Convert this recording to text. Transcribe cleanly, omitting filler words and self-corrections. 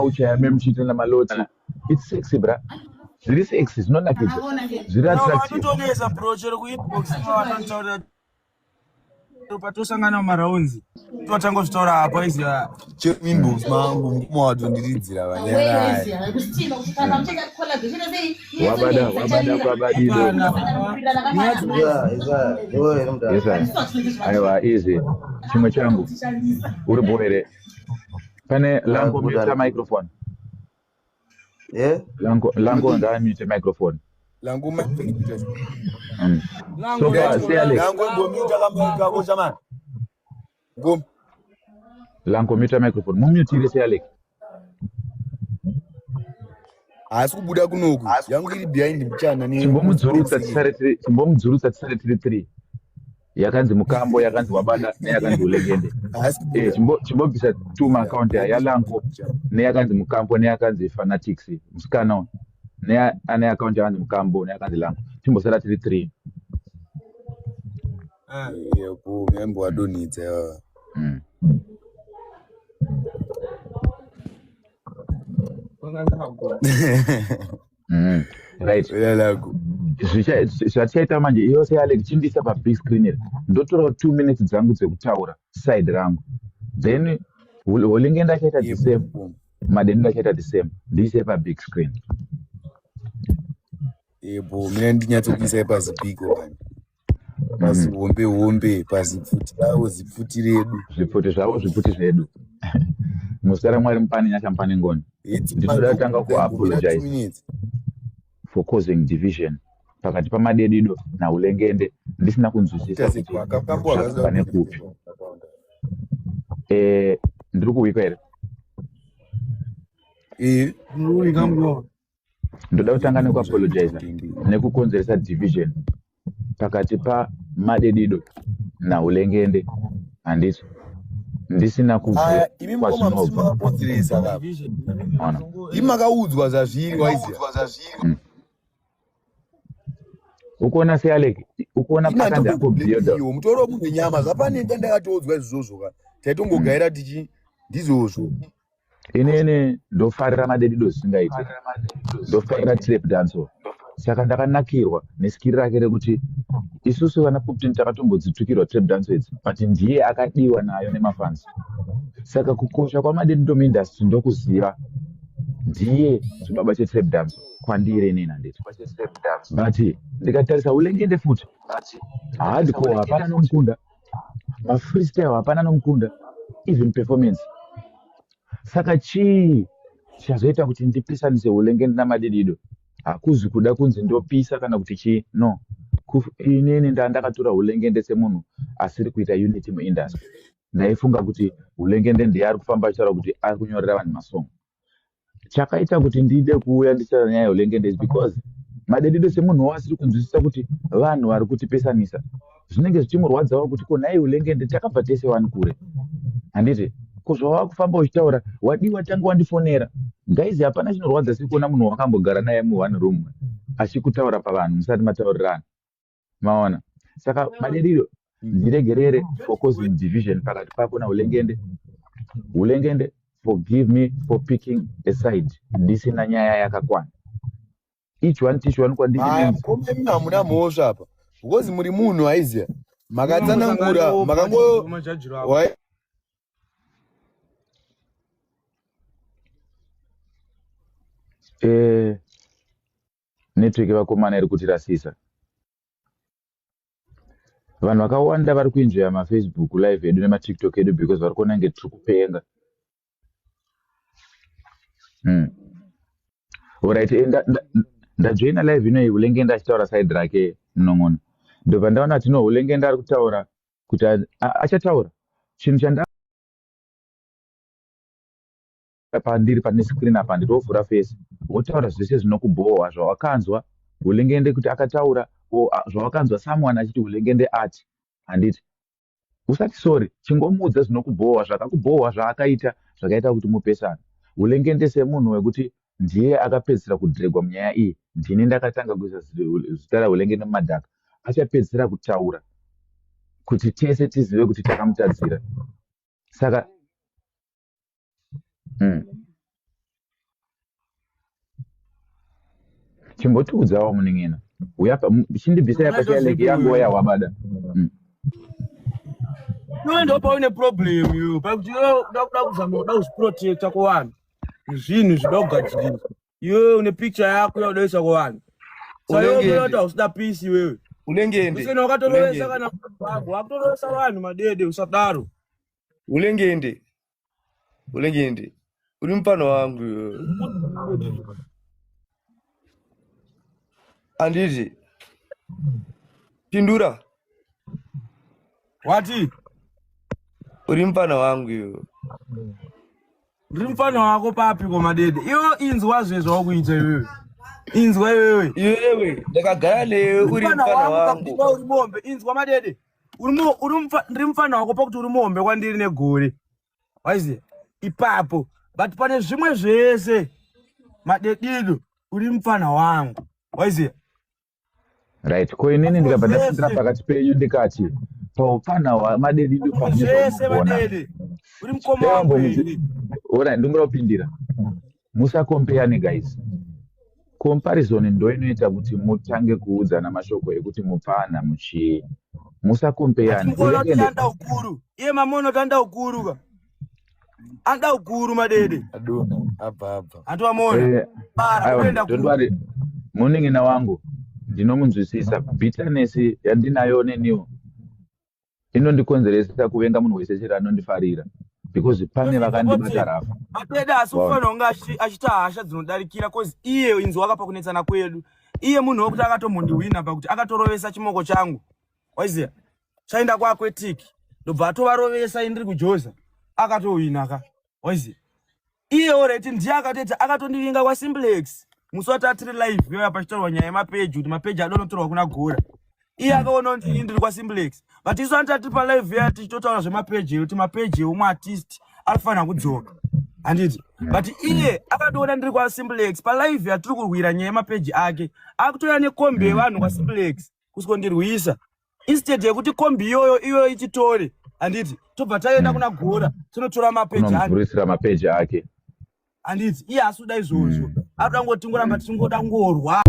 uchaya memuchiita namaloti. It's sexy, bra. Zviri sexy, zvinonakidza. Zviri attractive. Vanotonesa bro chero kuinbox vanontaurira patosangana mumaraunzi totangozvitaura apa iziva chero inbox mangu mukoma watondiridzira vanyarayi wabada kwabadido. Aiwa easy. Chimwe changu uri bohere. Pane lango mute microphone. Lango ngamute microphone. langu mapengita So far, say Alex. langu ngomita kamba kwa jamani ngom Lango mute microphone. Mumutire say Alex. asi kubuda kunoku yangu iri behind mchana ni Chimbomudzurutsa tisare tiri 3. Yakanzi mukambo, yakanzi wabada, neyakanzi ulegende. Chimbobvisa 2 account yalango, neyakanzi mukambo, neyakanzi fanatics. Musikana ane account yakanzi mukambo, neyakanzi lango. Chimbosara tiri 3. yebo membo adonitsa yawa Right. yalaku Zvachaita manje iyo sai Alex chindisa pa big screen here. Ndotora 2 minutes dzangu dzekutaura side rangu. Then Wolingenda chaita the same. Madenda chaita the same. Ndise pa big screen. yebo mina ndinyatsokuisa pazipiko bani pazihombe pazipfuti awo zipfuti redu Zvipfuti zvedu. Musara mwari mupani nyasha mupani ngoni. Ndinoda kutanga ku-apologize for causing division pakati pamadedido naulengende ndisina kunzwisisa kuti pane kupi. Ndiri kuwika here. Ndoda kutanga neku-apologize nekukonzeresa division pakati pamadedido naulengende handiti ndisina kubva imi mukamapodzeresa kapa imi makaudzwa zvazviri waiziva ukuona sei Alex, ukuona pakanga kubvioda mutoro munhu nyama zvapane ndakatoudzwa izvozvo ka taitongogaira tichi ndizvozvo inene ndofarira madedido zvisingaiti, ndofarira trap dance. Saka ndakanakirwa nesikiri rake rekuti isusu vana Puptin takatombodzitukirwa trap dance idzi, but ndiye akadiwa nayo nemafans. Saka kukosha kwamadedido muindustry ndokuziva ndiye chibaba chetrap dance kwandiri inini handiti. But ndikatarisa ulengende futi hardcore hapana nomukunda, mafreestyle hapana nomukunda, even performance. Saka chii chazoita kuti ndipisanise ulengende namadedido? Hakuzi kuda kunzi ndopisa kana kuti chii, no. Inini ndakatora ulengende semunhu asiri kuita unity muindustry. Ndaifunga kuti ulengende ndiye ari kufamba achitaura kuti ari kunyorera vanhu masong. Chakaita kuti ndide kuuya ndichitaura nyaya yeulengende is because madedido semunhu asiri kunzwisisa kuti vanhu vari kutipesanisa zvinenge zvichimurwadzawo kuti konai ulengende takabva tese wani kure handiti kuzvava kufamba uchitaura wadiwa tanga wandifonera ngaizi hapana chinorwadza siri kuona munhu wakambogara naye mu1 room achikutaura pavanhu musati mataurirana maona. Saka madedido ndiregerere for causing division pakati pako naulengende. Ulengende, forgive me for picking a side ndisina nyaya yakakwana. Each one kwandiri means kome mina hamuna mhosva apa because muri munhu aiziya makatsanangura makango network vakomana iri kuti rasisa. Vanhu vakawanda vari kuenjoya mafacebook live edu nematiktok edu because vari kuona kunge tiri kupenga. Alright, ndajoina live ino ulengende achitaura side rake munon'ona. Ndobva ndaona kuti no ulengende ari kutaura kuti achataura chinhu chanda pandiri pane screen apa nditovhura face wotaura zvese zvinokubohwa zvawakanzwa ulengende kuti akataura zvawakanzwa someone achiti ulengende ati handiti usati sorry chingomuudza zvinokubohwa zvakakubohwa zvaakaita zvakaita kuti mupesana. Ulengende semunhu wekuti ndiye akapedzisira kudhiregwa munyaya iyi ndini ndakatanga kuisa zita raulengende mumadhaka achapedzisira kutaura kuti tese tizive kuti takamutadzira. Saka chimbotiudzawo muning'ina uyapa chindibvisa yapa chiyaleki yangu oya wabada iwe ndo paune problem yo pakuti uda kuzama uda kuziprotecta kuvanhu zvinhu zvida kugadziriswa iwewe une picture yako yaudaisa kuvanhu sayoata hausida pisi iwewe Ulengende. usina wakatorovesa kana vako wakutorovesa vanhu madede usadaro Ulengende. Uri mfano wangu. Anditi. Pindura. wati Uri mfano wangu yo. ndiri mufana wako papi komadede iwo inzwa zvezva wakuita iwewe inzwa iwewe Iwewe ndakagara newe uri mfano wangu. uri mombe inzwa madede ndiri mufana wako pakuti uri mombe kwandiri negore waiziya ipapo but pane zvimwe zvese madedido uri mufana wangu waiziya right ko inini ndikabva ndapindira pakati penyu ndikati paupfana hwamadedido zvese madede uri mukoma wangu iri ora ndingoda kupindira musakompeyane guys comparison ndo inoita kuti mutange kuudzana mashoko ekuti mupfana muchii musakompeyane anda ukuru iye mamono tanda ukuru ka anda ukuru madede Aduna apa antu amona bara kuenda ndondwari muning'ina wangu ndinomunzwisisa bitterness yandinayo neniwo inondikonzeresa kuvenga munhu wese chero anondifarira because pane vakandibata rafa madede asi ufana kunge achita hasha dzinodarikira cause iye inzwa akapa kunetsana kwedu iye munhu wekuti akatomhondiwina pakuti akatorovesa chimoko changu waiziya chaenda kwakwetiki ndobva atovarovesa indiri kujoza akatowina ka waiziya iye oreti ndiye akateti akatondivinga kwaSimplex musi wati atiri live yoya pachitorwa nyaya yemapeji kuti mapeji adonotorwa kuna gora iye akaona kuti indiri kwaSimplex but isu anti pa live yoya tichitotaura zvemapeji kuti mapeji eumwe artist anofanira kudzoka handiti but iye akatoona ndiri kwaSimplex pa live yatiri kurwira nyaya yemapeji ake akutoya nekombi yevanhu kwaSimplex kusikondirwisa instead yekuti kombi iyoyo ichitore handiti tobva taenda kuna gora tinotora mapeji ake handiti iye asida izvozvo akuda ngoti ngoramba tichingoda ngorwa